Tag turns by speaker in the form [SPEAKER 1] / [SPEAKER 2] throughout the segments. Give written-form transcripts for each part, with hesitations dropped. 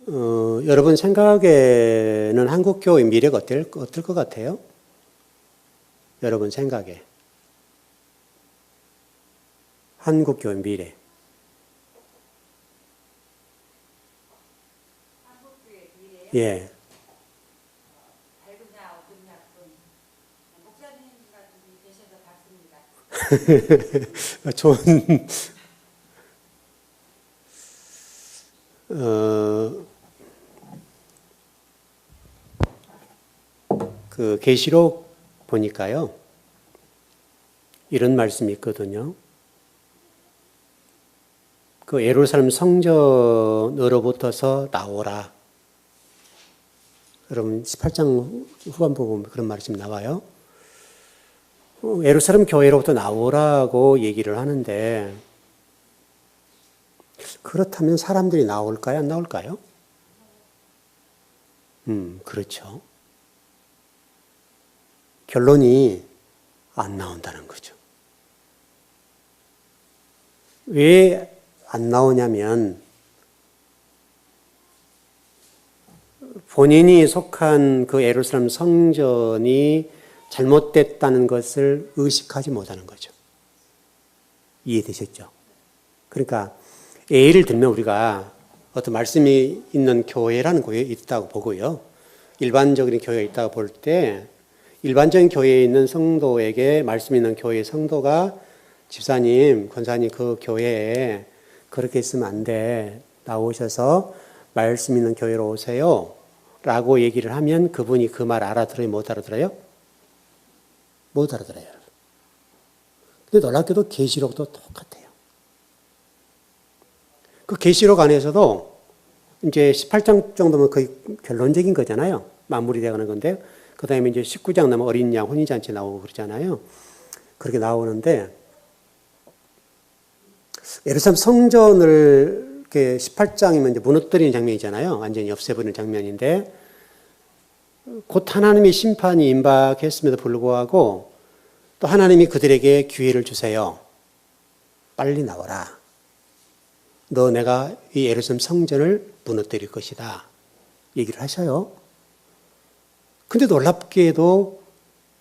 [SPEAKER 1] 여러분 생각에는 한국교회 미래가 어떨 것 같아요? 여러분 생각에. 한국교회 미래.
[SPEAKER 2] 한국교회 미래요?
[SPEAKER 1] 예.
[SPEAKER 2] 밝으냐 어둡냐 그건 목사님 같은 분이 계셔서 봤습니다.
[SPEAKER 1] 좋은, 그 계시록 보니까요. 이런 말씀이 있거든요. 그 예루살렘 성전으로부터서 나오라. 여러분 18장 후반부 보면 그런 말씀이 나와요. 예루살렘 교회로부터 나오라고 얘기를 하는데 그렇다면 사람들이 나올까요? 안 나올까요? 그렇죠. 결론이 안 나온다는 거죠. 왜 안 나오냐면 본인이 속한 그 예루살렘 성전이 잘못됐다는 것을 의식하지 못하는 거죠. 이해되셨죠? 그러니까 예를 들면 우리가 어떤 말씀이 있는 교회라는 교회에 있다고 보고요. 일반적인 교회에 있다고 볼 때 일반적인 교회에 있는 성도에게 말씀 있는 교회의 성도가 집사님, 권사님 그 교회에 그렇게 있으면 안 돼. 나오셔서 말씀 있는 교회로 오세요. 라고 얘기를 하면 그분이 그 말 알아들어요? 못 알아들어요? 못 알아들어요. 근데 놀랍게도 계시록도 똑같아요. 그 계시록 안에서도 이제 18장 정도면 거의 결론적인 거잖아요. 마무리되어가는 건데, 그 다음에 이제 19장 나면 어린 양 혼인잔치 나오고 그러잖아요. 그렇게 나오는데, 예루살렘 성전을 이렇게 18장이면 이제 무너뜨리는 장면이잖아요. 완전히 없애버리는 장면인데, 곧 하나님의 심판이 임박했음에도 불구하고 또 하나님이 그들에게 기회를 주세요. 빨리 나와라. 너 내가 이 예루살렘 성전을 무너뜨릴 것이다. 얘기를 하셔요. 근데 놀랍게도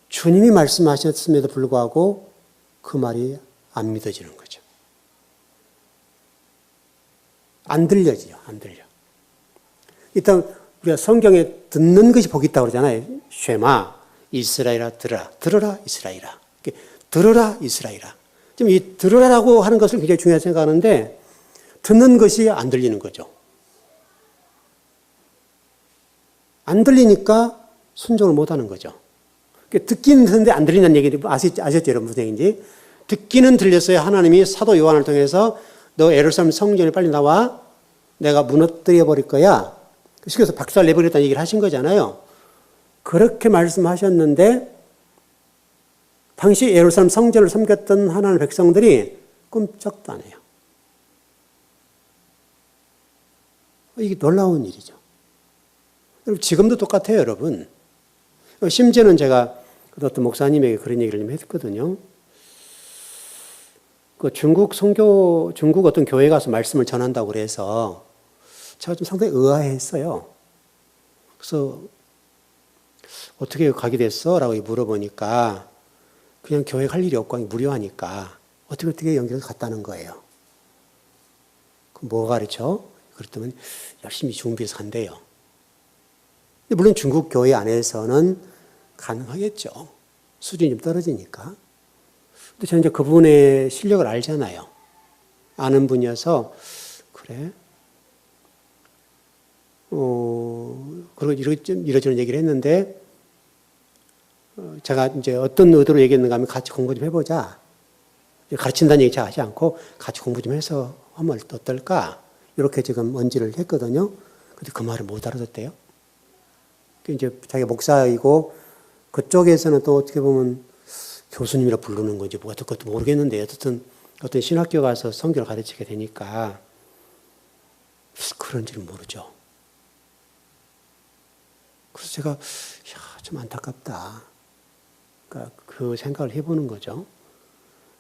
[SPEAKER 1] 주님이 말씀하셨음에도 불구하고 그 말이 안 믿어지는 거죠. 안 들려지요. 안 들려. 일단 우리가 성경에 듣는 것이 복이 있다고 그러잖아요. 쉐마, 이스라엘아 들으라. 들으라 이스라엘아. 들으라 이스라엘아. 지금 이 들으라라고 하는 것을 굉장히 중요하게 생각하는데 듣는 것이 안 들리는 거죠. 안 들리니까 순종을 못 하는 거죠. 듣기는 듣는데 안 들린다는 얘기 아셨죠? 여러분 무슨 얘기인지? 듣기는 들렸어요. 하나님이 사도 요한을 통해서 너 예루살렘 성전에 빨리 나와. 내가 무너뜨려 버릴 거야. 그래서 박살 내버렸다는 얘기를 하신 거잖아요. 그렇게 말씀하셨는데 당시 예루살렘 성전을 섬겼던 하나님의 백성들이 꼼짝도 안 해요. 이게 놀라운 일이죠. 지금도 똑같아요, 여러분. 심지어는 제가 어떤 목사님에게 그런 얘기를 좀 했거든요. 그 중국 어떤 교회 가서 말씀을 전한다고 그래서 제가 좀 상당히 의아했어요. 그래서 어떻게 가게 됐어? 라고 물어보니까 그냥 교회 갈 일이 없고 무료하니까 어떻게 연결을 갔다는 거예요. 그럼 뭐 가르쳐? 그랬더니 열심히 준비해서 간대요. 물론 중국 교회 안에서는 가능하겠죠. 수준이 좀 떨어지니까. 근데 저는 이제 그분의 실력을 알잖아요. 아는 분이어서, 그래. 그리고 이러저런 얘기를 했는데, 제가 이제 어떤 의도로 얘기했는가 하면 같이 공부 좀 해보자. 가르친다는 얘기 잘 하지 않고 같이 공부 좀 해서 하면 어떨까? 이렇게 지금 언지를 했거든요. 근데 그 말을 못 알아듣대요. 이제 자기가 목사이고 그쪽에서는 또 어떻게 보면 교수님이라 부르는 건지 뭐가 그것도 모르겠는데 어쨌든 어떤 신학교 가서 성경을 가르치게 되니까 그런지는 모르죠. 그래서 제가 좀 안타깝다. 그러니까 그 생각을 해보는 거죠.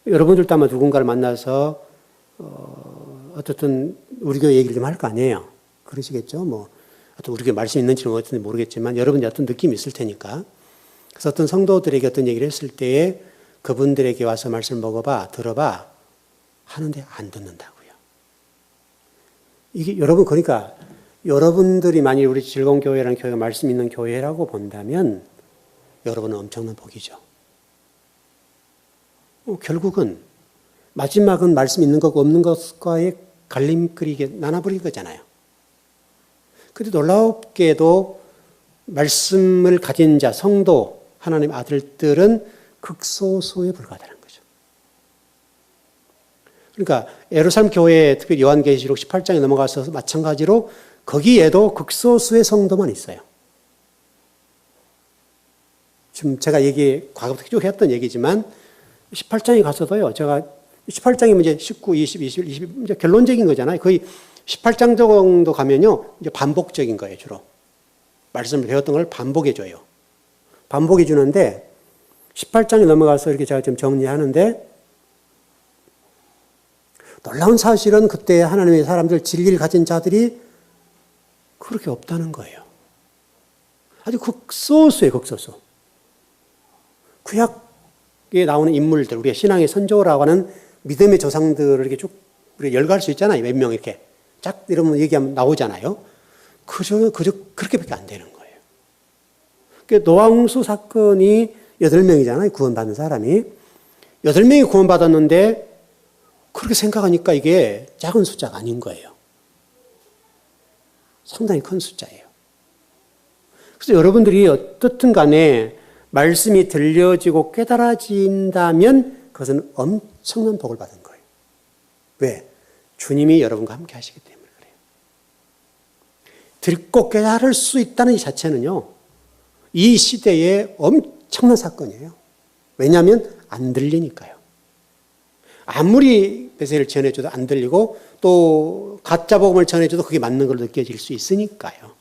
[SPEAKER 1] 여러분들도 아마 누군가를 만나서 어떻든 우리 교회 얘기를 좀 할 거 아니에요. 그러시겠죠. 뭐 하여튼 우리가 말씀이 있는지는 어떤지 모르겠지만 여러분이 어떤 느낌이 있을 테니까. 그래서 어떤 성도들에게 어떤 얘기를 했을 때에 그분들에게 와서 말씀을 먹어봐, 들어봐 하는데 안 듣는다고요. 이게 여러분, 그러니까 여러분들이 만일 우리 즐거운 교회라는 교회가 말씀 있는 교회라고 본다면 여러분은 엄청난 복이죠. 결국은 마지막은 말씀 있는 것과 없는 것과의 갈림거리게 나눠버린 거잖아요. 그런데 놀랍게도 말씀을 가진 자, 성도, 하나님의 아들들은 극소수에 불과하다는 거죠. 그러니까 예루살렘 교회, 특히 요한계시록 18장에 넘어가서 마찬가지로 거기에도 극소수의 성도만 있어요. 지금 제가 과거부터 쭉 했던 얘기지만 18장에 가서도요, 제가 18장이면 이제 19, 20, 21, 22, 이제 결론적인 거잖아요. 거의 18장 정도 가면요, 이제 반복적인 거예요, 주로. 말씀을 배웠던 걸 반복해줘요. 반복해주는데, 18장에 넘어가서 이렇게 제가 좀 정리하는데, 놀라운 사실은 그때 하나님의 사람들, 진리를 가진 자들이 그렇게 없다는 거예요. 아주 극소수예요, 극소수. 구약에 나오는 인물들, 우리가 신앙의 선조라고 하는 믿음의 조상들을 이렇게 쭉 우리가 열거할 수 있잖아요. 몇 명 이렇게. 쫙 이러면 얘기하면 나오잖아요. 그저 그렇게밖에 안 되는 거예요. 그러니까 노아홍수 사건이 8명이잖아요. 구원받은 사람이. 8명이 구원받았는데 그렇게 생각하니까 이게 작은 숫자가 아닌 거예요. 상당히 큰 숫자예요. 그래서 여러분들이 어떻든 간에 말씀이 들려지고 깨달아진다면 그것은 엄청난 복을 받은 거예요. 왜? 주님이 여러분과 함께 하시기 때문에 그래요. 듣고 깨달을 수 있다는 이 자체는요, 이 시대의 엄청난 사건이에요. 왜냐하면 안 들리니까요. 아무리 메시지를 전해줘도 안 들리고 또 가짜 복음을 전해줘도 그게 맞는 걸로 느껴질 수 있으니까요.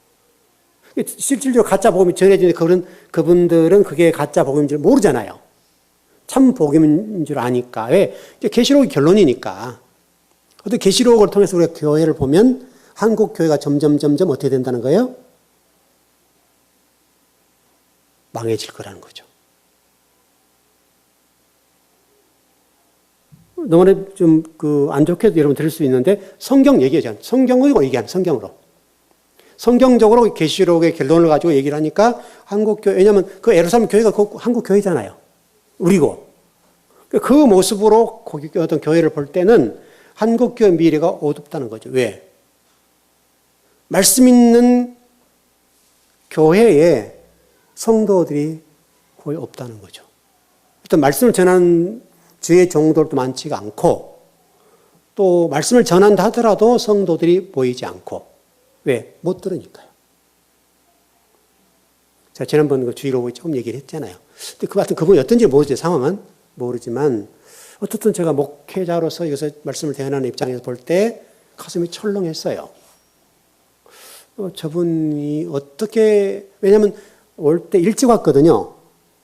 [SPEAKER 1] 실질적으로 가짜 복음이 전해지는데 그분들은 그게 가짜 복음인 줄 모르잖아요. 참 복음인 줄 아니까. 왜? 계시록이 결론이니까. 어떤 계시록을 통해서 우리가 교회를 보면 한국 교회가 점점 어떻게 된다는 거예요? 망해질 거라는 거죠. 너무나 좀 안 좋게도 여러분 들을 수 있는데 성경 얘기하잖아요. 성경으로 얘기하는 성경으로. 성경적으로 계시록의 결론을 가지고 얘기를 하니까 한국 교회, 왜냐하면 그 예루살렘 교회가 한국 교회잖아요. 우리고. 그 모습으로 어떤 교회를 볼 때는 한국 교회 미래가 어둡다는 거죠. 왜? 말씀 있는 교회에 성도들이 거의 없다는 거죠. 일단 말씀을 전하는 주의 종들도 많지가 않고 또 말씀을 전한다 하더라도 성도들이 보이지 않고 왜? 못 들으니까요. 제가 지난번 그 주의로 조금 얘기를 했잖아요. 근데 그분이 어떤지 모르죠. 상황은 모르지만 어떻든 제가 목회자로서 여기서 말씀을 대하는 입장에서 볼 때 가슴이 철렁했어요. 저분이 어떻게, 왜냐하면 올 때 일찍 왔거든요.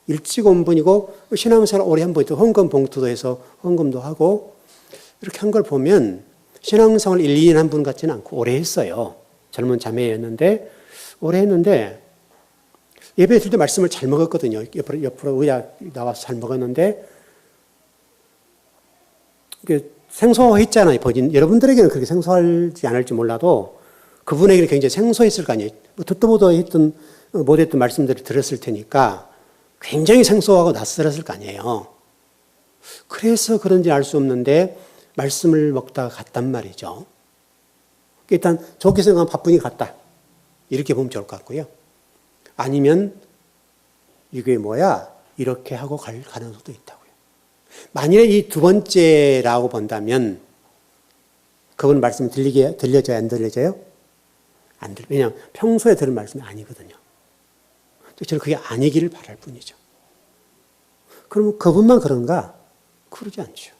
[SPEAKER 1] 일찍 온 분이고 신앙생활 오래 한 분이고 헌금 봉투도 해서 헌금도 하고 이렇게 한 걸 보면 신앙생활 1, 2년 한 분 같지는 않고 오래 했어요. 젊은 자매였는데 오래 했는데 예배 드릴 때 말씀을 잘 먹었거든요. 옆으로 의자 나와서 잘 먹었는데 생소했잖아요. 여러분들에게는 그렇게 생소하지 않을지 몰라도 그분에게는 굉장히 생소했을 거 아니에요. 듣도 보도 못했던 말씀들을 들었을 테니까 굉장히 생소하고 낯설었을 거 아니에요. 그래서 그런지 알 수 없는데 말씀을 먹다가 갔단 말이죠. 일단 좋게 생각하면 바쁘니 갔다. 이렇게 보면 좋을 것 같고요. 아니면 이게 뭐야? 이렇게 하고 갈 가능성도 있다고요. 만일에 이 두 번째라고 본다면 그분 말씀 들려져요? 안 들려져요? 안 들려요. 왜냐하면 평소에 들은 말씀이 아니거든요. 저는 그게 아니기를 바랄 뿐이죠. 그러면 그분만 그런가? 그러지 않죠.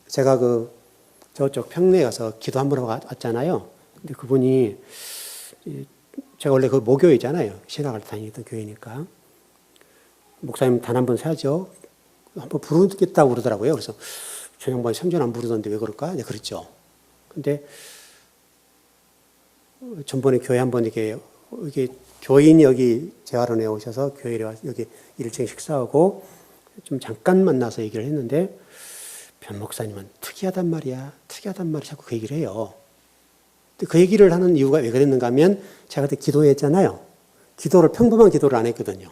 [SPEAKER 1] 제가 저쪽 평내에 가서 기도 한 번 하고 왔잖아요. 근데 그분이, 제가 원래 그 모교이잖아요. 신학을 다니던 교회니까. 목사님 단 한 번 세야죠. 한번 부르겠다고 그러더라고요. 그래서 저 양반이 성전 안 부르던데 왜 그럴까? 네, 그랬죠. 근데 전번에 교회 한번 이게 교인이 여기 재활원에 오셔서 교회에 와서 여기 1층 식사하고 좀 잠깐 만나서 얘기를 했는데 변 목사님은 특이하단 말이야. 특이하단 말이 자꾸 그 얘기를 해요. 근데 그 얘기를 하는 이유가 왜 그랬는가 하면 제가 그때 기도했잖아요. 평범한 기도를 안 했거든요.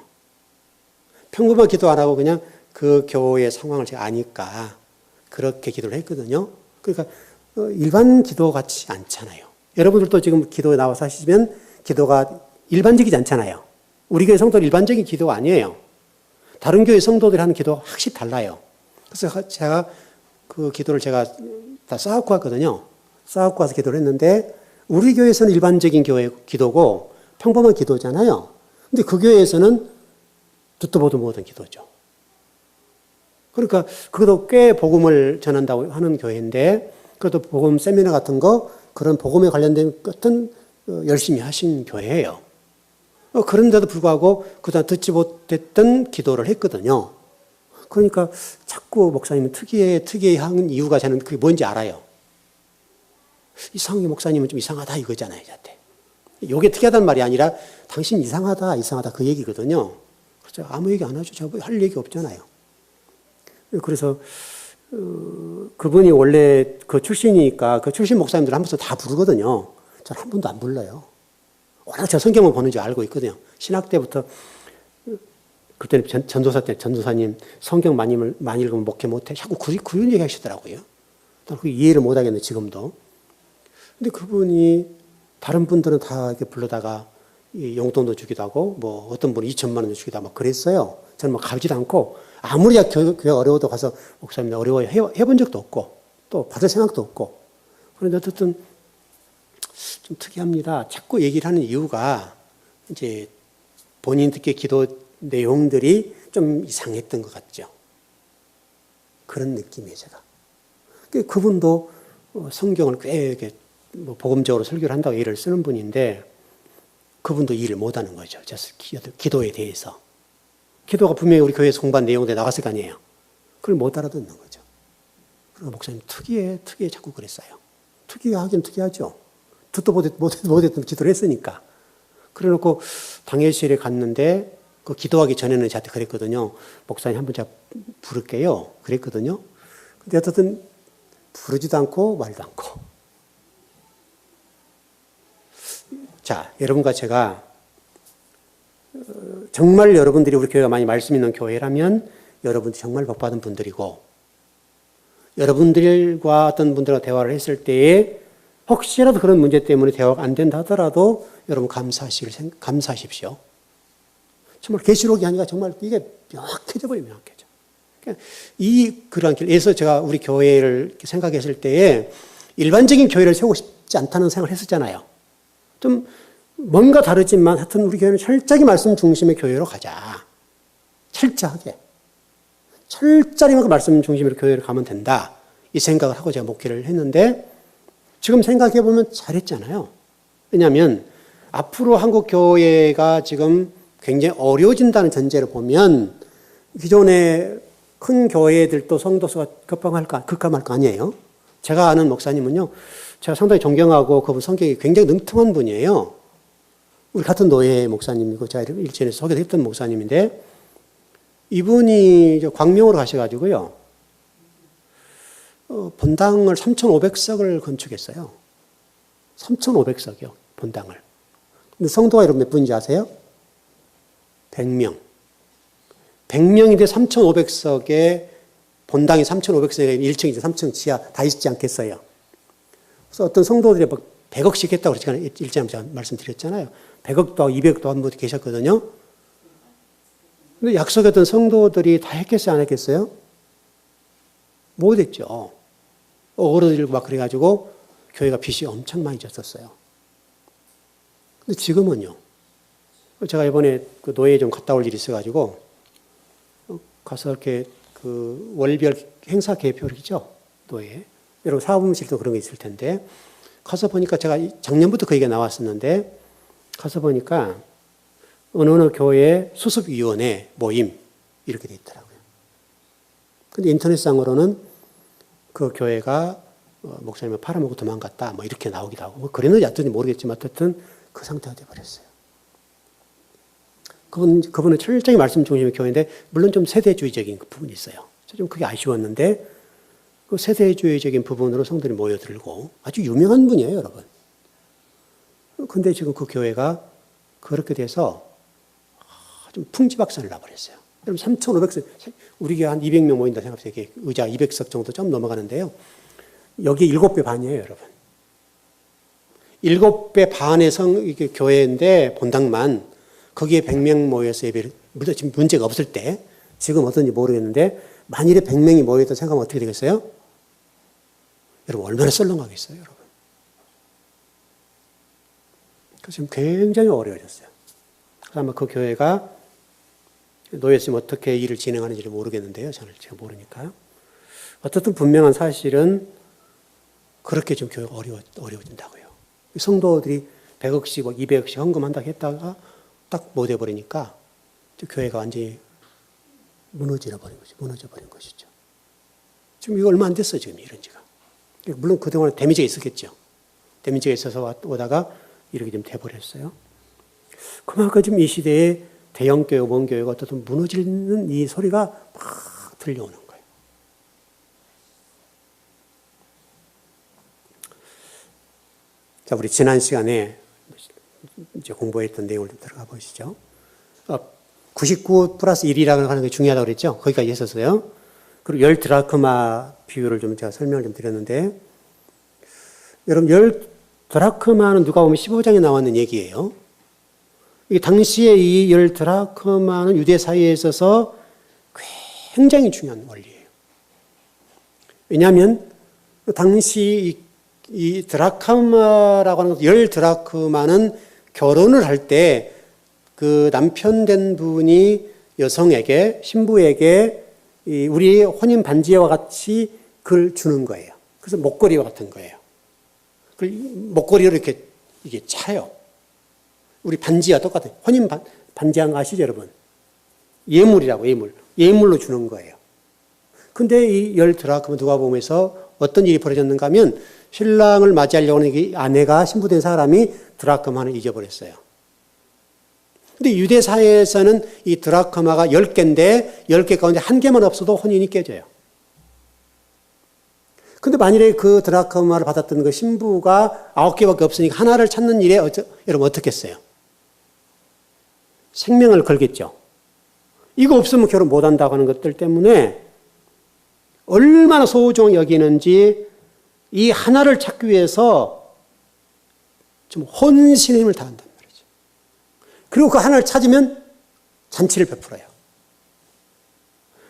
[SPEAKER 1] 평범한 기도 안 하고 그냥 그 교회의 상황을 제가 아니까 그렇게 기도를 했거든요. 그러니까 일반 기도 같지 않잖아요. 여러분들도 지금 기도에 나와서 하시면 기도가 일반적이지 않잖아요. 우리 교회 성도는 일반적인 기도가 아니에요. 다른 교회 성도들이 하는 기도가 확실히 달라요. 그래서 제가 그 기도를 제가 다 쌓아놓고 왔거든요. 쌓아놓고 와서 기도를 했는데 우리 교회에서는 일반적인 교회 기도고 평범한 기도잖아요. 근데 그 교회에서는 듣도 보도 못한 기도죠. 그러니까 그것도 꽤 복음을 전한다고 하는 교회인데 그것도 복음 세미나 같은 거 그런 복음에 관련된 것은 열심히 하신 교회예요. 그런데도 불구하고 그동안 듣지 못했던 기도를 했거든요. 그러니까 자꾸 목사님은 특이해 하는 이유가 저는 그게 뭔지 알아요. 이상하게 목사님은 좀 이상하다 이거잖아요, 저한테. 이게 특이하단 말이 아니라 당신 이상하다 그 얘기거든요. 그렇죠. 아무 얘기 안 하죠. 제가 할 얘기 없잖아요. 그래서 그분이 원래 그 출신이니까 그 출신 목사님들 한 번씩 다 부르거든요. 저는 한 번도 안 불러요. 워낙 제가 성경을 보는 줄 알고 있거든요. 신학 때부터 그때는 전도사 때 전도사님 성경 많이 읽으면 목회 못해. 자꾸 그런 얘기 하시더라고요. 저는 그 이해를 못 하겠네 지금도. 근데 그분이 다른 분들은 다 이렇게 불러다가 용돈도 주기도 하고 뭐 어떤 분은 2천만 원도 주기도 하고 막 그랬어요. 저는 뭐 가지도 않고 아무리 교회가 어려워도 가서 목사님 어려워요 해본 적도 없고 또 받을 생각도 없고. 그런데 어쨌든 좀 특이합니다. 자꾸 얘기를 하는 이유가 이제 본인 듣기에 기도 내용들이 좀 이상했던 것 같죠. 그런 느낌이에요, 제가. 그분도 성경을 꽤 이렇게 뭐 복음적으로 설교를 한다고 예를 쓰는 분인데 그분도 이해를 못하는 거죠. 기도에 대해서. 기도가 분명히 우리 교회에서 공부한 내용들에 나왔을 거 아니에요. 그걸 못 알아듣는 거죠. 그리고 목사님 특이해 자꾸 그랬어요. 특이하긴 특이하죠. 듣도 못했던 기도를 했으니까. 그래 놓고 당회실에 갔는데 그 기도하기 전에는 저한테 그랬거든요. 목사님 한번 제가 부를게요. 그랬거든요. 근데 어쨌든 부르지도 않고 말도 않고. 자, 여러분과 제가 정말 여러분들이 우리 교회가 많이 말씀 있는 교회라면 여러분들이 정말 복받은 분들이고 여러분들과 어떤 분들과 대화를 했을 때에 혹시라도 그런 문제 때문에 대화가 안 된다 하더라도 여러분 감사하십시오. 정말 계시록이 아니라 정말 이게 명확해져 버려요. 명확해져. 그러한 길에서 제가 우리 교회를 생각했을 때에 일반적인 교회를 세우고 싶지 않다는 생각을 했었잖아요. 좀 뭔가 다르지만 하여튼 우리 교회는 철저하게 말씀 중심의 교회로 가자. 철저하게. 철저히만큼 말씀 중심으로 교회를 가면 된다. 이 생각을 하고 제가 목회를 했는데 지금 생각해 보면 잘했잖아요. 왜냐하면 앞으로 한국 교회가 지금 굉장히 어려워진다는 전제를 보면 기존의 큰 교회들도 성도수가 급감할 거 아니에요. 제가 아는 목사님은요. 제가 상당히 존경하고 그분 성격이 굉장히 능통한 분이에요. 우리 같은 노예 목사님이고 제가 일전에 소개했던 목사님인데 이분이 광명으로 가셔가지고요. 본당을 3,500석을 건축했어요. 3,500석이요. 본당을. 근데 성도가 여러분 몇 분인지 아세요? 100명. 100명인데 3,500석에 본당이 3,500석에 1층, 3층 지하 다 있지 않겠어요. 그래서 어떤 성도들이 막 100억씩 했다고 제가 일전에 제가 말씀드렸잖아요. 100억도 하고 200억도 한 분이 계셨거든요. 근데 약속했던 성도들이 다 했겠어요? 안 했겠어요? 못 했죠. 어그러들고 막 그래가지고 교회가 빚이 엄청 많이 졌었어요. 근데 지금은요. 제가 이번에 그 노예에 좀 갔다 올 일이 있어가지고 가서 이렇게 그 월별 행사 계획표를 있죠. 노예. 여러분 사무실도 그런 게 있을 텐데 가서 보니까 제가 작년부터 그 얘기가 나왔었는데 가서 보니까 어느 교회 수습위원회 모임 이렇게 돼 있더라고요. 근데 인터넷상으로는 그 교회가 목사님을 팔아먹고 도망갔다. 뭐 이렇게 나오기도 하고. 뭐 그랬는지 어쩐지 모르겠지만 어쨌든 그 상태가 돼버렸어요. 그분은 철저히 말씀 중심의 교회인데 물론 좀 세대주의적인 그 부분이 있어요. 좀 그게 아쉬웠는데 그 세대주의적인 부분으로 성들이 모여들고 아주 유명한 분이에요, 여러분. 근데 지금 그 교회가 그렇게 돼서 좀 풍지박산을 나버렸어요. 여러분 3,500석, 우리 교회 한 200명 모인다 생각하세요. 이게 의자 200석 정도 좀 넘어가는데요. 여기 7배 반이에요, 여러분. 7배 반의 이게 교회인데 본당만 거기에 100명 모여서 예배를, 물론 지금 문제가 없을 때, 지금 어떤지 모르겠는데 만일에 100명이 모여있다 생각하면 어떻게 되겠어요? 여러분 얼마나 썰렁하겠어요, 여러분. 그래서 지금 굉장히 어려워졌어요. 아마 그 교회가 노예스님 어떻게 일을 진행하는지를 모르겠는데요. 제가 모르니까요. 어쨌든 분명한 사실은 그렇게 좀 교회가 어려워진다고요. 성도들이 100억씩, 200억씩 헌금한다고 했다가 딱 못 해버리니까 교회가 완전히 무너져 버린 것이죠. 지금 이거 얼마 안 됐어요, 지금 이런 지가. 물론 그동안 데미지가 있었겠죠. 데미지가 있어서 오다가 이렇게 좀 돼버렸어요. 그만큼 지금 이 시대에 대형교회, 원교회가 어떻든 무너지는 이 소리가 막 들려오는 거예요. 자, 우리 지난 시간에 이제 공부했던 내용을 좀 들어가 보시죠. 99 플러스 1이라고 하는 게 중요하다고 그랬죠? 거기까지 했었어요. 그리고 10드라크마 비율을 좀 제가 설명을 좀 드렸는데, 여러분, 10드라크마는 누가 보면 15장에 나왔는 얘기예요. 이게 당시에 이 10드라크마는 유대 사회에 있어서 굉장히 중요한 원리예요. 왜냐하면 당시 이 드라크마라고 하는 것, 10드라크마는 결혼을 할 때 그 남편 된 분이 여성에게, 신부에게 우리 혼인 반지와 같이 그걸 주는 거예요. 그래서 목걸이와 같은 거예요. 목걸이를 이렇게 이게 차요. 우리 반지와 똑같아요. 혼인 반지한 거 아시죠, 여러분? 예물이라고, 예물로 주는 거예요. 근데 이 10드라크마 누가 보면서 어떤 일이 벌어졌는가 하면 신랑을 맞이하려고 하는 이 아내가 신부된 사람이 드라크마 하나 잊어버렸어요. 근데 유대 사회에서는 이 드라크마가 10개인데 10개 가운데 한 개만 없어도 혼인이 깨져요. 근데 만일에 그 드라크마를 받았던 그 신부가 9개밖에 없으니까 하나를 찾는 일에 여러분 어떻게 했어요? 생명을 걸겠죠. 이거 없으면 결혼 못 한다고 하는 것들 때문에 얼마나 소중히 여기는지 이 하나를 찾기 위해서 좀 혼신의 힘을 다한단 말이죠. 그리고 그 하나를 찾으면 잔치를 베풀어요.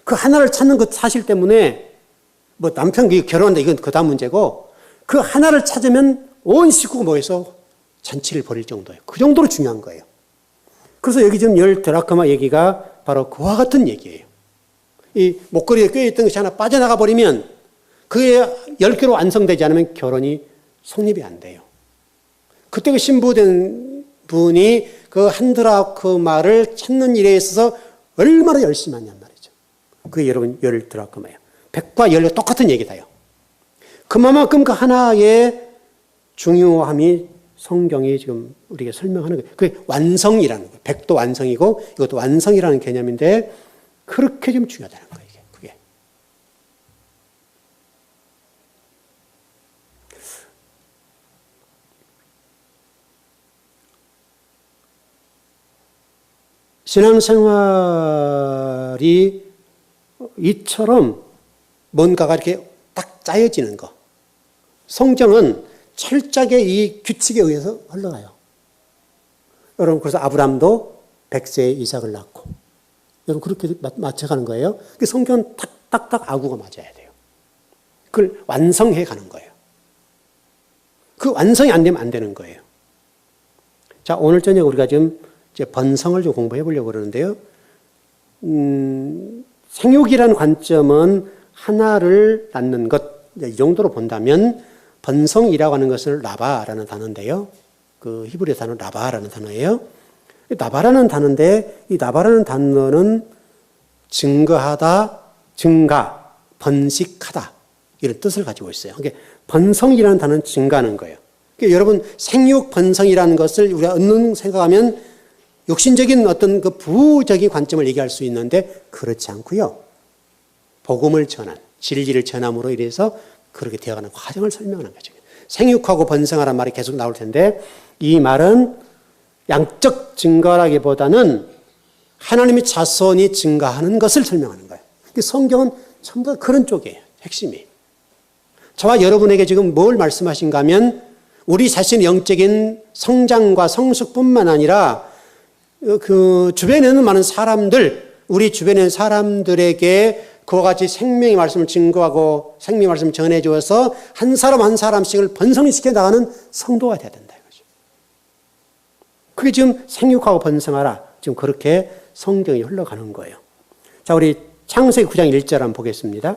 [SPEAKER 1] 그 하나를 찾는 그 사실 때문에 뭐 남편이 결혼한다 이건 그 다음 문제고 그 하나를 찾으면 온 식구가 모여서 잔치를 벌일 정도예요. 그 정도로 중요한 거예요. 그래서 여기 지금 10드라크마 얘기가 바로 그와 같은 얘기예요. 이 목걸이에 껴있던 것이 하나 빠져나가 버리면 그게 10개로 완성되지 않으면 결혼이 성립이 안 돼요. 그때 그 신부된 분이 그 한 드라크마를 찾는 일에 있어서 얼마나 열심히 하냔 말이죠. 그게 여러분 10드라크마예요. 100과 10과 똑같은 얘기다요. 그만큼 그 하나의 중요함이 성경이 지금 우리에게 설명하는 거예요. 그게 완성이라는 거예요. 100도 완성이고 이것도 완성이라는 개념인데 그렇게 좀 중요하다는 거예요. 그게. 신앙생활이 이처럼 뭔가가 이렇게 딱 짜여지는 거. 성경은 철저하게 이 규칙에 의해서 흘러가요. 여러분, 그래서 아브람도 100세에 이삭을 낳고, 여러분, 그렇게 맞춰가는 거예요. 그 성경은 딱딱딱 아구가 맞아야 돼요. 그걸 완성해 가는 거예요. 그 완성이 안 되면 안 되는 거예요. 자, 오늘 저녁 우리가 지금 이제 번성을 좀 공부해 보려고 그러는데요. 생육이라는 관점은 하나를 낳는 것, 이 정도로 본다면 번성이라고 하는 것을 라바라는 단어인데요. 그 히브리 단어 라바라는 단어예요. 나바라는 단어인데 이 나바라는 단어는 증거하다, 증가, 번식하다 이런 뜻을 가지고 있어요. 그러니까 번성이라는 단어는 증가하는 거예요. 그러니까 여러분 생육 번성이라는 것을 우리가 얻는 생각하면 욕심적인 어떤 그 부적인 관점을 얘기할 수 있는데 그렇지 않고요. 복음을 전한, 진리를 전함으로 인해서 그렇게 되어가는 과정을 설명하는 거죠. 생육하고 번성하라는 말이 계속 나올 텐데 이 말은 양적 증가라기보다는 하나님의 자손이 증가하는 것을 설명하는 거예요. 성경은 전부 다 그런 쪽이에요. 핵심이. 저와 여러분에게 지금 뭘 말씀하신가 하면 우리 자신의 영적인 성장과 성숙뿐만 아니라 그 주변에 있는 많은 사람들, 우리 주변에 있는 사람들에게 그와 같이 생명의 말씀을 증거하고 생명의 말씀을 전해주어서 한 사람 한 사람씩을 번성시켜 나가는 성도가 돼야 된다 이거죠. 그게 지금 생육하고 번성하라. 지금 그렇게 성경이 흘러가는 거예요. 자, 우리 창세기 9장 1절 한번 보겠습니다.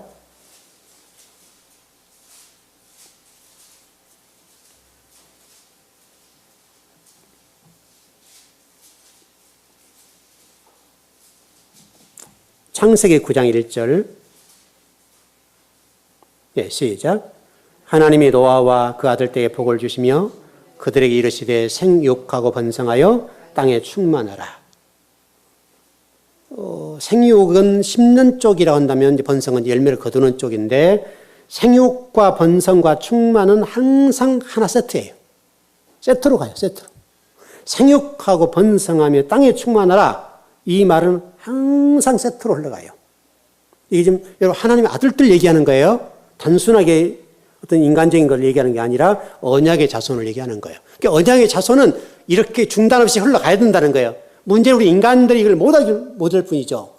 [SPEAKER 1] 창세기 9장 1절. 예, 시작. 하나님이 노아와 그 아들 때에 복을 주시며 그들에게 이르시되 생육하고 번성하여 땅에 충만하라. 생육은 심는 쪽이라고 한다면 번성은 열매를 거두는 쪽인데 생육과 번성과 충만은 항상 하나 세트예요. 세트로 가요. 세트로. 생육하고 번성하며 땅에 충만하라. 이 말은 항상 세트로 흘러가요. 이게 지금 여러분 하나님의 아들들 얘기하는 거예요. 단순하게 어떤 인간적인 걸 얘기하는 게 아니라 언약의 자손을 얘기하는 거예요. 그러니까 언약의 자손은 이렇게 중단 없이 흘러가야 된다는 거예요. 문제는 우리 인간들이 이걸 못할 뿐이죠.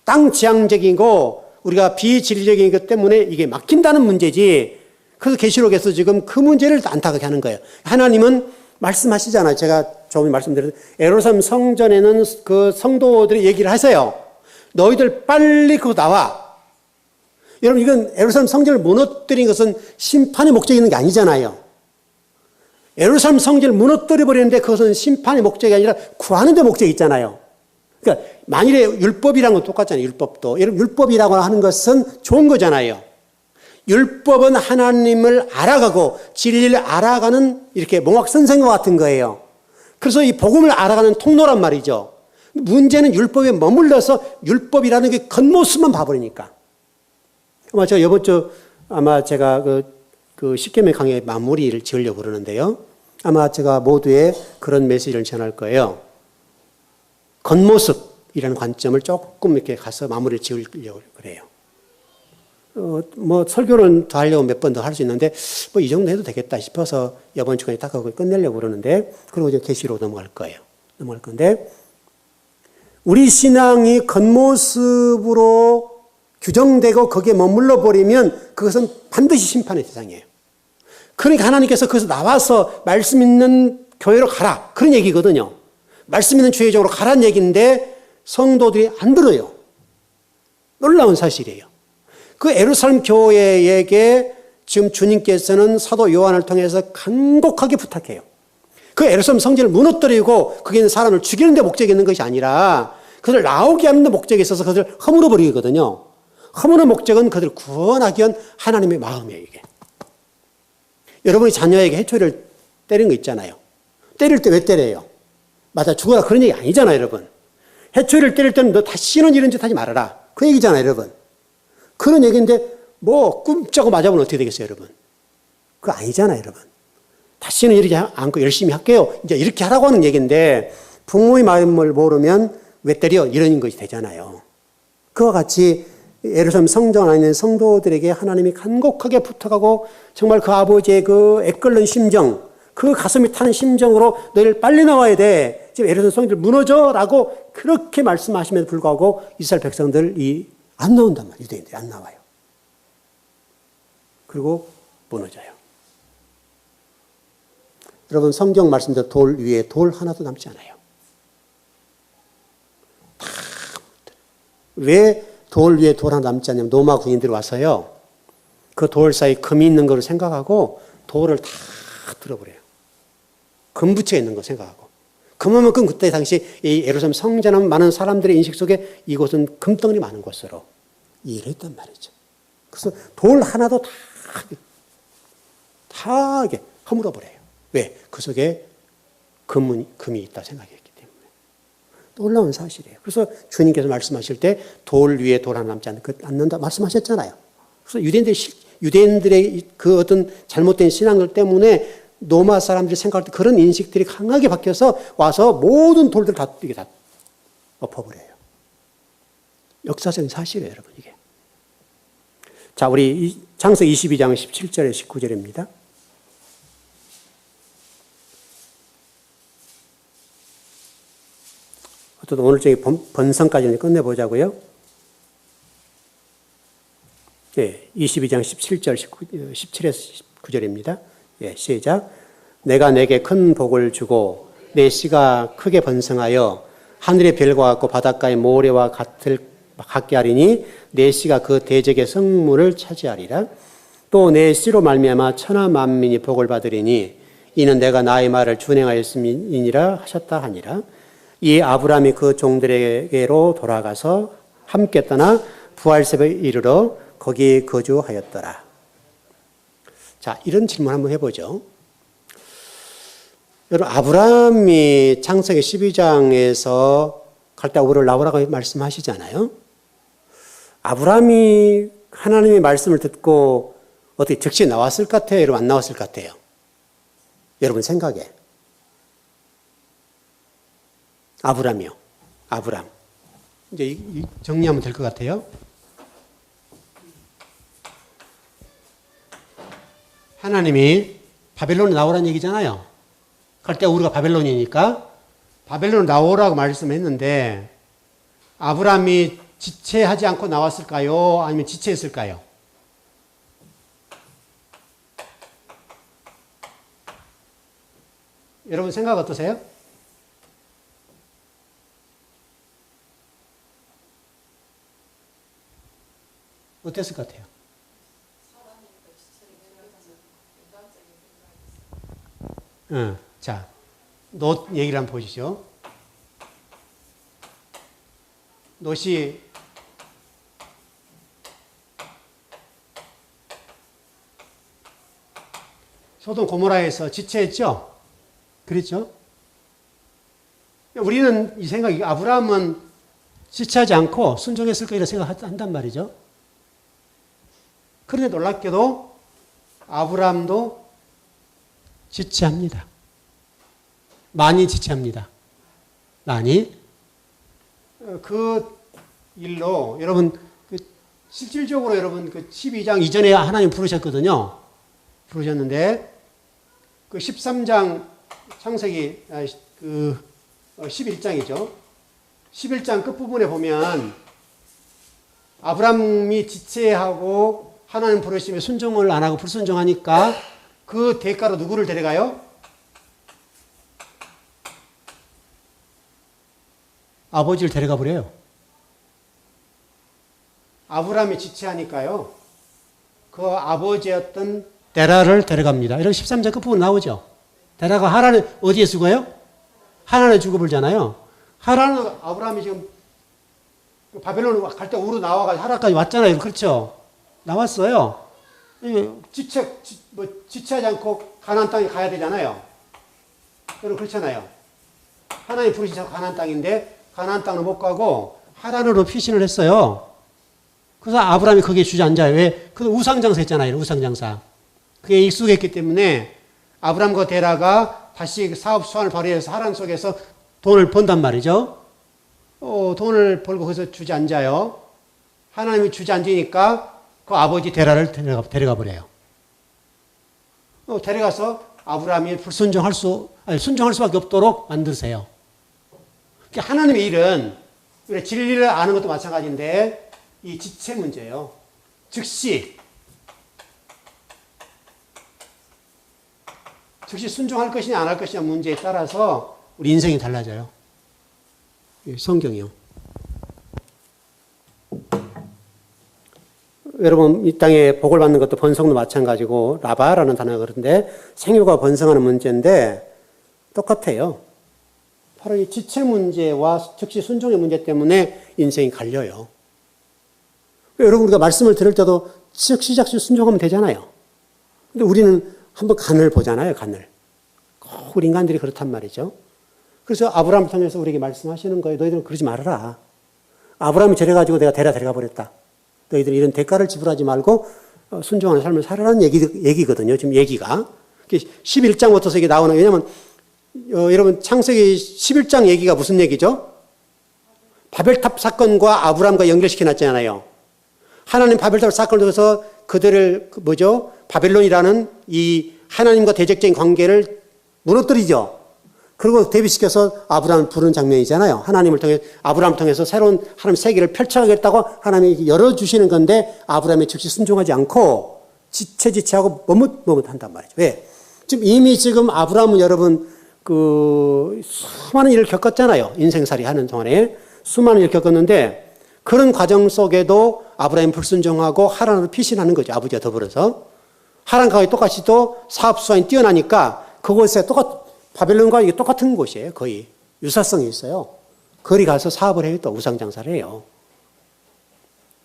[SPEAKER 1] 땅 지향적이고 우리가 비진리적인 것 때문에 이게 막힌다는 문제지. 그래서 계시록에서 지금 그 문제를 안타깝게 하는 거예요. 하나님은 말씀하시잖아요. 제가 조금 말씀드렸는데 예루살렘 성전에는 그 성도들이 얘기를 하세요. 너희들 빨리 그거 나와. 여러분 이건 예루살렘 성전을 무너뜨린 것은 심판의 목적이 있는 게 아니잖아요. 예루살렘 성전을 무너뜨려 버리는데 그것은 심판의 목적이 아니라 구하는 데 목적이 있잖아요. 그러니까 만일에 율법이란 건 똑같잖아요. 율법도. 여러분 율법이라고 하는 것은 좋은 거잖아요. 율법은 하나님을 알아가고 진리를 알아가는 이렇게 몽학선생과 같은 거예요. 그래서 이 복음을 알아가는 통로란 말이죠. 문제는 율법에 머물러서 율법이라는 게 겉모습만 봐버리니까. 아마 제가 이번 주 아마 제가 그 십계명 강의 마무리를 지으려고 그러는데요. 아마 제가 모두의 그런 메시지를 전할 거예요. 겉모습이라는 관점을 조금 이렇게 가서 마무리를 지으려고 그래요. 뭐 설교는 더 하려고 몇 번 더 할 수 있는데 뭐 이 정도 해도 되겠다 싶어서 이번 주까지 딱 하고 끝내려고 그러는데 그리고 이제 계시로 넘어갈 거예요. 넘어갈 건데 우리 신앙이 겉모습으로 규정되고 거기에 머물러 버리면 그것은 반드시 심판의 대상이에요. 그러니까 하나님께서 거기서 나와서 말씀 있는 교회로 가라 그런 얘기거든요. 말씀 있는 주의적으로 가라는 얘기인데 성도들이 안 들어요. 놀라운 사실이에요. 그 예루살렘 교회에게 지금 주님께서는 사도 요한을 통해서 간곡하게 부탁해요. 그 예루살렘 성전을 무너뜨리고 거기에 있는 사람을 죽이는 데 목적이 있는 것이 아니라 그들을 나오게 하는 데 목적이 있어서 그들을 허물어 버리거든요. 허무는 목적은 그들을 구원하기 위한 하나님의 마음이에요. 이게. 여러분이 자녀에게 해초리를 때리는 거 있잖아요. 때릴 때 왜 때려요? 맞아 죽어라 그런 얘기 아니잖아요. 여러분. 해초리를 때릴 때는 너 다시는 이런 짓 하지 말아라. 그 얘기잖아요. 여러분. 그런 얘기인데 뭐 꿈쩍고 맞아보면 어떻게 되겠어요. 여러분. 그거 아니잖아요. 여러분. 다시는 이렇게 않고 열심히 할게요. 이제 이렇게 하라고 하는 얘기인데 부모의 마음을 모르면 왜 때려? 이런 것이 되잖아요. 그와 같이 예루살렘 성전 안에 있는 성도들에게 하나님이 간곡하게 부탁하고 정말 그 아버지의 그 애끓는 심정, 그 가슴이 타는 심정으로 너희를 빨리 나와야 돼. 지금 예루살렘 성전 무너져 라고 그렇게 말씀하심에도 불구하고 이스라엘 백성들이 안 나온단 말이에요. 유대인들이 안 나와요. 그리고 무너져요. 여러분 성경 말씀대로 돌 위에 돌 하나도 남지 않아요. 왜 돌 위에 돌 하나 남지 않냐면 로마 군인들이 와서요. 그 돌 사이 금이 있는 걸 생각하고 돌을 다 들어버려요. 금부치가 있는 거 생각하고. 그만큼 그때 당시 이 예루살렘 성전은 많은 사람들의 인식 속에 이곳은 금덩어리 많은 곳으로 이해를 했단 말이죠. 그래서 돌 하나도 다 이게 허물어 버려요. 왜? 그 속에 금이 있다 생각했기 때문에. 놀라운 사실이에요. 그래서 주님께서 말씀하실 때 돌 위에 돌 하나 남지 않는다 말씀하셨잖아요. 그래서 유대인들의 그 어떤 잘못된 신앙들 때문에 로마 사람들이 생각할 때 그런 인식들이 강하게 바뀌어서 와서 모든 돌들 이게 다 엎어버려요. 역사적인 사실이에요, 여러분, 이게. 자, 우리 창세기 22장 17절에 19절입니다. 어떤 오늘 저기 번성까지 끝내보자고요. 예, 22장 17절, 17에서 19절입니다. 예, 시작. 내가 내게 큰 복을 주고 내 씨가 크게 번성하여 하늘의 별과 같고 바닷가의 모래와 같게 하리니 내 씨가 그 대적의 성문을 차지하리라. 또 내 씨로 말미암아 천하 만민이 복을 받으리니 이는 내가 나의 말을 준행하였음이니라 하셨다 하니라. 이 아브라함이 그 종들에게로 돌아가서 함께 떠나 부활세에 이르러 거기 거주하였더라. 자, 이런 질문 한번 해보죠. 여러분, 아브라함이 창세기 12장에서 갈대 우르를 나오라고 말씀하시잖아요. 아브라함이 하나님의 말씀을 듣고 어떻게 즉시 나왔을 것 같아요? 여러분, 안 나왔을 것 같아요? 여러분 생각에. 아브라함이요. 아브라함. 이제 정리하면 될 것 같아요. 하나님이 바벨론에 나오라는 얘기잖아요. 갈대 우르가 바벨론이니까 바벨론 나오라고 말씀했는데 아브라함이 지체하지 않고 나왔을까요? 아니면 지체했을까요? 여러분 생각 어떠세요? 어땠을 것 같아요? 자, 롯 얘기를 한번 보시죠. 롯이 소돔 고모라에서 지체했죠? 그랬죠? 우리는 이 생각이 아브라함은 지체하지 않고 순종했을 거라 생각한단 말이죠. 그런데 놀랍게도 아브라함도 지체합니다. 많이 지체합니다. 많이. 그 일로 여러분 실질적으로 여러분 그 12장 이전에 하나님 부르셨거든요. 부르셨는데 그 13장 창세기 그 11장이죠. 11장 끝부분에 보면 아브라함이 지체하고 하나님 부르심에 순종을 안 하고 불순종하니까 그 대가로 누구를 데려가요? 아버지를 데려가 버려요. 아브라함이 지체하니까요. 그 아버지였던 데라를 데려갑니다. 이런 13장 끝부분 나오죠. 데라가 하란을 어디에 죽어요? 하란에 죽어 불잖아요. 하란은 아브라함이 지금 바벨론 갈 때 우르 나와가지고 하란까지 왔잖아요. 그렇죠? 나왔어요. 지체하지 않고 가나안 땅에 가야 되잖아요. 여러분 그렇잖아요. 하나님 부르신 가나안 땅인데 가나안 땅을 못 가고 하란으로 피신을 했어요. 그래서 아브라함이 거기에 주저앉아요. 왜? 그 우상장사 했잖아요. 우상장사. 그게 익숙했기 때문에 아브라함과 데라가 다시 사업 수완을 발휘해서 하란 속에서 돈을 번단 말이죠. 돈을 벌고 거기서 주저앉아요. 하나님이 주저앉으니까 그 아버지 데라를 데려가 버려요. 데려가서 아브라함이 순종할 수밖에 없도록 만드세요. 그러니까 하나님의 일은 우리가 진리를 아는 것도 마찬가지인데 이 지체 문제예요. 즉시 순종할 것이냐 안 할 것이냐 문제에 따라서 우리 인생이 달라져요. 성경이요. 여러분 이 땅에 복을 받는 것도 번성도 마찬가지고 라바라는 단어가 그런데 생육과 번성하는 문제인데 똑같아요. 바로 이 지체 문제와 즉시 순종의 문제 때문에 인생이 갈려요. 여러분 우리가 말씀을 들을 때도 시작시 순종하면 되잖아요. 근데 우리는 한번 간을 보잖아요, 간을. 우리 인간들이 그렇단 말이죠. 그래서 아브라함을 통해서 우리에게 말씀하시는 거예요. 너희들은 그러지 말아라. 아브라함이 저래가지고 내가 데려가 버렸다. 너희들은 이런 대가를 지불하지 말고 순종하는 삶을 살아라는 얘기거든요. 지금 얘기가. 11장부터서 이게 나오는, 왜냐면, 여러분, 창세기 11장 얘기가 무슨 얘기죠? 바벨탑 사건과 아브라함과 연결시켜 놨잖아요. 하나님 바벨탑 사건을 통해서 그들을, 바벨론이라는 이 하나님과 대적적인 관계를 무너뜨리죠. 그리고 대비시켜서 아브라함을 부르는 장면이잖아요. 하나님을 통해, 아브라함을 통해서 새로운 하나님 세계를 펼쳐가겠다고 하나님이 열어주시는 건데 아브라함이 즉시 순종하지 않고 지체하고 머뭇머뭇한단 말이죠. 왜? 지금 아브라함은 여러분, 수많은 일을 겪었잖아요. 인생살이 하는 동안에. 수많은 일을 겪었는데 그런 과정 속에도 아브라함이 불순종하고 하란으로 피신하는 거죠. 아버지와 더불어서. 하란 가에 똑같이 또 사업수완이 뛰어나니까 그곳에 바벨론과 이게 똑같은 곳이에요. 거의. 유사성이 있어요. 거리 가서 사업을 해요. 또 우상장사를 해요.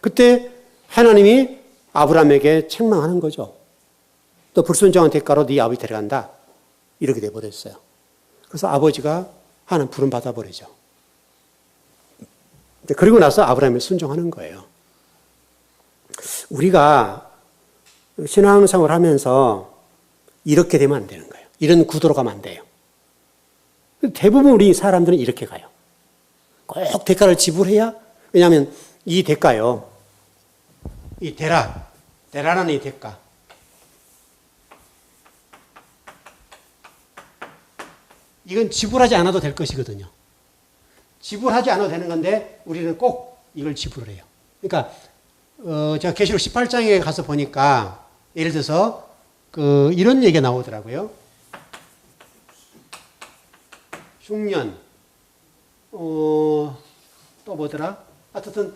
[SPEAKER 1] 그때 하나님이 아브라함에게 책망하는 거죠. 또 불순종한 대가로 네 아버지 데려간다. 이렇게 돼버렸어요. 그래서 아버지가 하나님 부름 받아버리죠. 그리고 나서 아브라함이 순종하는 거예요. 우리가 신앙생활을 하면서 이렇게 되면 안 되는 거예요. 이런 구도로 가면 안 돼요. 대부분 우리 사람들은 이렇게 가요. 꼭 대가를 지불해야, 왜냐하면 이 대가요. 이 데라라는 이 대가. 이건 지불하지 않아도 될 것이거든요. 지불하지 않아도 되는 건데 우리는 꼭 이걸 지불을 해요. 그러니까 제가 계시록 18장에 가서 보니까 예를 들어서 이런 얘기가 나오더라고요. 흉년, 또 뭐더라? 하여튼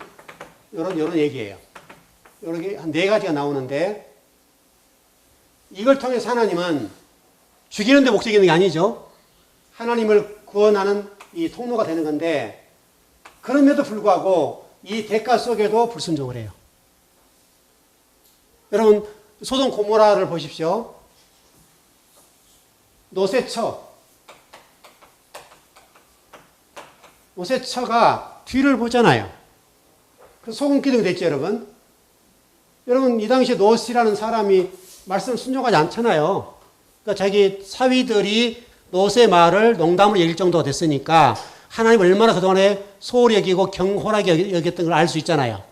[SPEAKER 1] 요런 얘기예요. 요런 게 한 4가지가 나오는데 이걸 통해서 하나님은 죽이는 데 목적이 있는 게 아니죠. 하나님을 구원하는 이 통로가 되는 건데 그럼에도 불구하고 이 대가 속에도 불순종을 해요. 여러분 소돔 고모라를 보십시오. 노새처가 뒤를 보잖아요. 그래서 소금 기둥이 됐죠, 여러분. 여러분 이 당시에 롯이라는 사람이 말씀을 순종하지 않잖아요. 그러니까 자기 사위들이 롯의 말을 농담으로 여길 정도가 됐으니까 하나님 얼마나 그동안에 소홀히 여기고 경홀하게 여겼던 걸 알 수 있잖아요.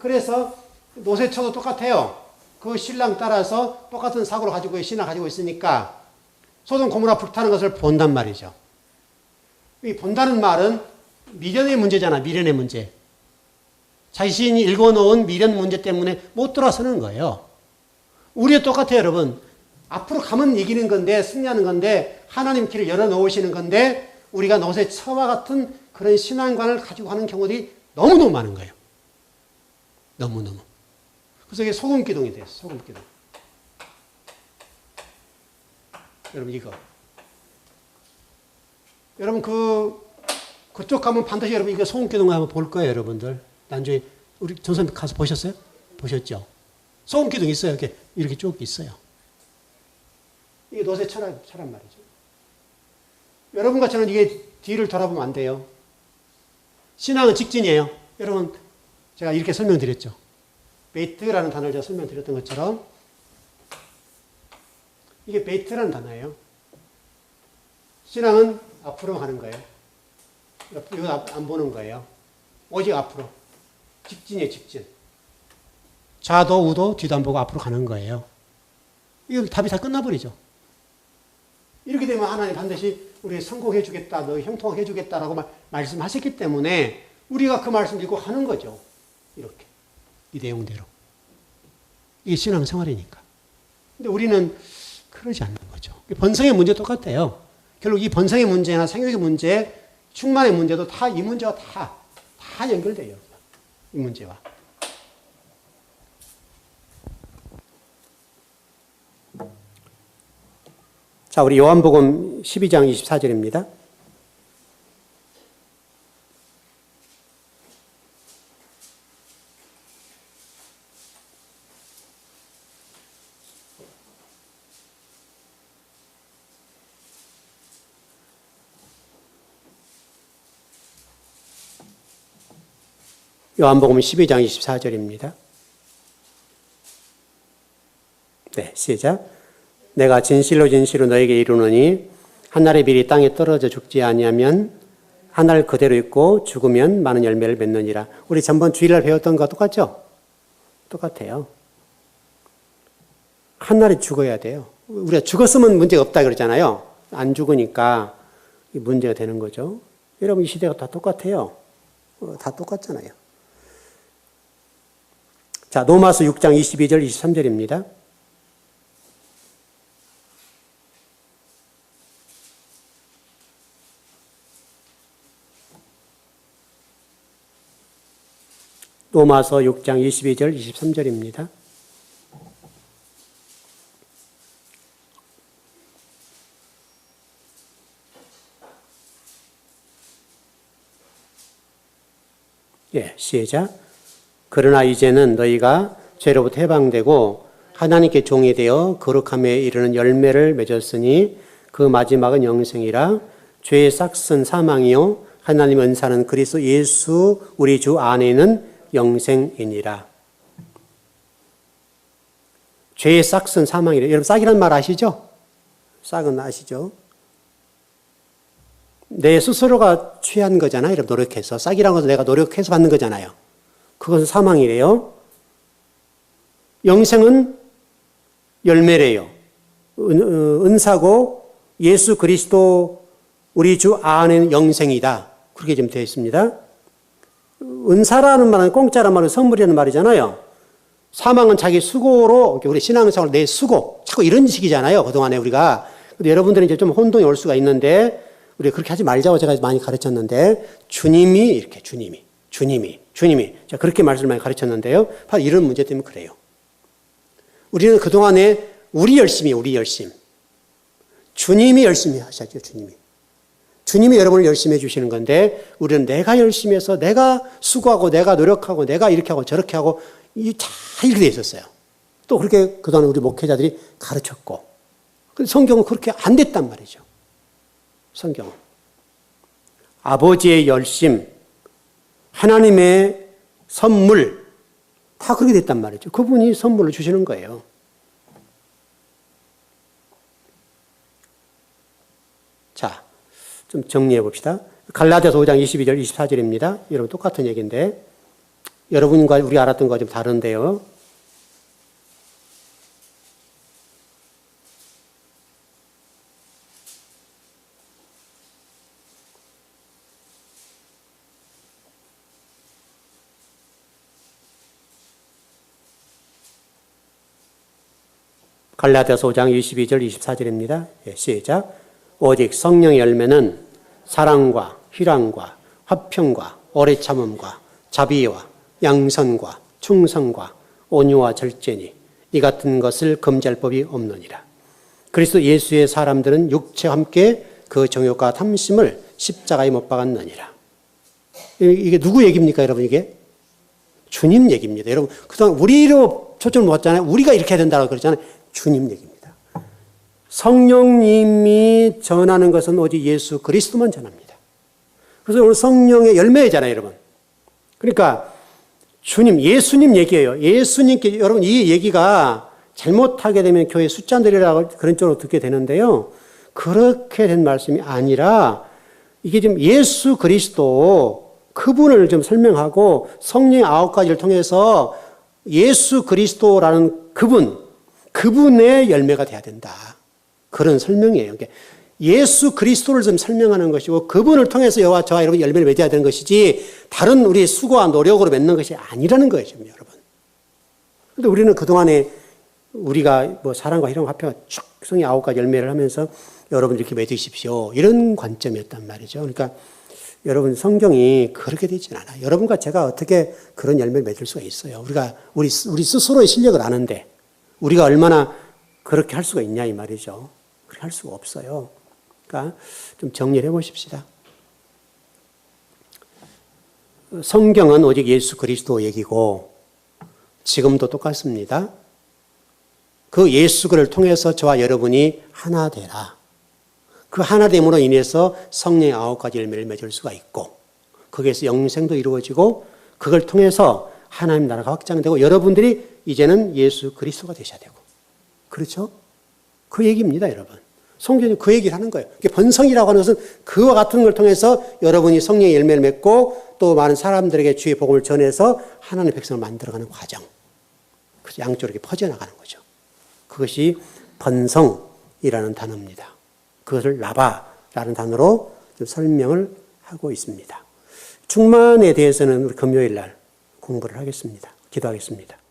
[SPEAKER 1] 그래서 노새처도 똑같아요. 그 신랑 따라서 똑같은 사고를 가지고 신앙 가지고 있으니까 소돔 고모라 불타는 것을 본단 말이죠. 이 본다는 말은 미련의 문제잖아. 미련의 문제. 자신이 읽어놓은 미련 문제 때문에 못 돌아서는 거예요. 우리도 똑같아요, 여러분. 앞으로 가면 이기는 건데, 승리하는 건데, 하나님 길을 열어놓으시는 건데, 우리가 노새처와 같은 그런 신앙관을 가지고 하는 경우들이 너무너무 많은 거예요. 너무너무. 그래서 이게 소금기둥이 돼요, 소금기둥. 여러분, 이거. 여러분, 그쪽 가면 반드시 여러분, 이거 소금기둥 한번 볼 거예요, 여러분들. 나중에, 우리 전선 가서 보셨어요? 보셨죠? 소금기둥 있어요, 이렇게 쭉 있어요. 이게 노새처란 말이죠. 여러분과 저는 이게 뒤를 돌아보면 안 돼요. 신앙은 직진이에요. 여러분, 제가 이렇게 설명드렸죠. 베이트라는 단어를 제가 설명드렸던 것처럼 이게 베이트라는 단어예요. 신앙은 앞으로 가는 거예요. 이거 안 보는 거예요. 오직 앞으로. 직진이에요, 직진. 좌도 우도 뒤도 안 보고 앞으로 가는 거예요. 이거 답이 다 끝나버리죠. 이렇게 되면 하나님 반드시 우리 성공해 주겠다, 너 형통해 주겠다라고 말씀하셨기 때문에 우리가 그 말씀 읽고 하는 거죠. 이렇게. 이 내용대로. 이게 신앙생활이니까. 근데 우리는 그러지 않는 거죠. 번성의 문제 똑같아요. 결국 이 번성의 문제나 생육의 문제, 충만의 문제도 다 이 문제와 다 연결돼요. 이 문제와. 자, 우리 요한복음 12장 24절입니다. 요한복음 12장 24절입니다. 네, 시작. 내가 진실로 진실로 너에게 이르노니 한 알의 빌이 땅에 떨어져 죽지 아니하면 한 알 그대로 있고 죽으면 많은 열매를 맺느니라. 우리 전번 주일날 배웠던 거 똑같죠? 똑같아요. 한 알이 죽어야 돼요. 우리가 죽었으면 문제가 없다 그러잖아요. 안 죽으니까 문제가 되는 거죠. 여러분 이 시대가 다 똑같아요. 다 똑같잖아요. 자, 로마서 6장 22절 23절입니다. 로마서 6장 22절 23절입니다. 예, 시작. 그러나 이제는 너희가 죄로부터 해방되고 하나님께 종이 되어 거룩함에 이르는 열매를 맺었으니 그 마지막은 영생이라. 죄의 싹은 사망이요 하나님 은사는 그리스도 예수 우리 주 안에는 영생이니라. 죄의 싹은 사망이래. 여러분 싹이란 말 아시죠? 싹은 아시죠? 내 스스로가 취한 거잖아요. 여러분 노력해서. 싹이란 것은 내가 노력해서 받는 거잖아요. 그것은 사망이래요. 영생은 열매래요. 은사고 예수 그리스도 우리 주 안에는 영생이다. 그렇게 좀 되어 있습니다. 은사라는 말은 공짜란 말은 선물이라는 말이잖아요. 사망은 자기 수고로, 우리 신앙생활 내 수고, 자꾸 이런 식이잖아요. 그동안에 우리가. 근데 여러분들은 이제 좀 혼동이 올 수가 있는데, 우리가 그렇게 하지 말자고 제가 많이 가르쳤는데, 주님이 이렇게, 주님이. 제가 그렇게 말씀을 많이 가르쳤는데요. 바로 이런 문제 때문에 그래요. 우리는 그동안에 우리 열심. 주님이 열심히 하셨죠, 주님이. 주님이 여러분을 열심히 해주시는 건데, 우리는 내가 열심히 해서 내가 수고하고 내가 노력하고 내가 이렇게 하고 저렇게 하고 다 이렇게 돼 있었어요. 또 그렇게 그동안 우리 목회자들이 가르쳤고. 근데 성경은 그렇게 안 됐단 말이죠. 성경은. 아버지의 열심, 하나님의 선물, 다 그렇게 됐단 말이죠. 그분이 선물을 주시는 거예요. 자, 좀 정리해 봅시다. 갈라디아서 5장 22절, 24절입니다. 여러분 똑같은 얘기인데 여러분과 우리 알았던 거와 좀 다른데요. 갈라디아서 5장 22절, 24절입니다. 예, 시작. 오직 성령의 열매는 사랑과 희락과 화평과 오래 참음과 자비와 양선과 충성과 온유와 절제니 이 같은 것을 금지할 법이 없느니라. 그리스도 예수의 사람들은 육체와 함께 그 정욕과 탐심을 십자가에 못 박았느니라. 이게 누구 얘기입니까, 여러분? 이게 주님 얘기입니다. 여러분 그동안 우리로 초점을 놓았잖아요. 우리가 이렇게 해야 된다고 그러잖아요. 주님 얘기입니다. 성령님이 전하는 것은 오직 예수 그리스도만 전합니다. 그래서 오늘 성령의 열매잖아요, 여러분. 그러니까 주님, 예수님 얘기예요. 예수님께, 여러분 이 얘기가 잘못하게 되면 교회 숫자 늘리라고 그런 쪽으로 듣게 되는데요. 그렇게 된 말씀이 아니라 이게 지금 예수 그리스도 그분을 좀 설명하고 성령 9가지를 통해서 예수 그리스도라는 그분의 열매가 돼야 된다. 그런 설명이에요. 예수 그리스도를 좀 설명하는 것이고 그분을 통해서 저와 여러분 열매를 맺어야 되는 것이지 다른 우리의 수고와 노력으로 맺는 것이 아니라는 거예요, 지금 여러분. 그런데 우리는 그동안에 우리가 뭐 사랑과 희락과 화평과 쭉 성의 9가지 열매를 하면서 여러분 이렇게 맺으십시오. 이런 관점이었단 말이죠. 그러니까 여러분 성경이 그렇게 되진 않아요. 여러분과 제가 어떻게 그런 열매를 맺을 수가 있어요. 우리 스스로의 실력을 아는데 우리가 얼마나 그렇게 할 수가 있냐 이 말이죠. 그렇게 할 수가 없어요. 그러니까 좀 정리를 해보십시다. 성경은 오직 예수 그리스도 얘기고 지금도 똑같습니다. 그 예수를 통해서 저와 여러분이 하나 되라. 그 하나됨으로 인해서 성령의 9가지 열매를 맺을 수가 있고 거기에서 영생도 이루어지고 그걸 통해서 하나님 나라가 확장되고 여러분들이 이제는 예수 그리스도가 되셔야 되고. 그렇죠? 그 얘기입니다, 여러분. 성경이 그 얘기를 하는 거예요. 번성이라고 하는 것은 그와 같은 걸 통해서 여러분이 성령의 열매를 맺고 또 많은 사람들에게 주의 복음을 전해서 하나님의 백성을 만들어가는 과정. 그래서 양쪽으로 이렇게 퍼져나가는 거죠. 그것이 번성이라는 단어입니다. 그것을 라바라는 단어로 좀 설명을 하고 있습니다. 충만에 대해서는 우리 금요일 날 공부를 하겠습니다. 기도하겠습니다.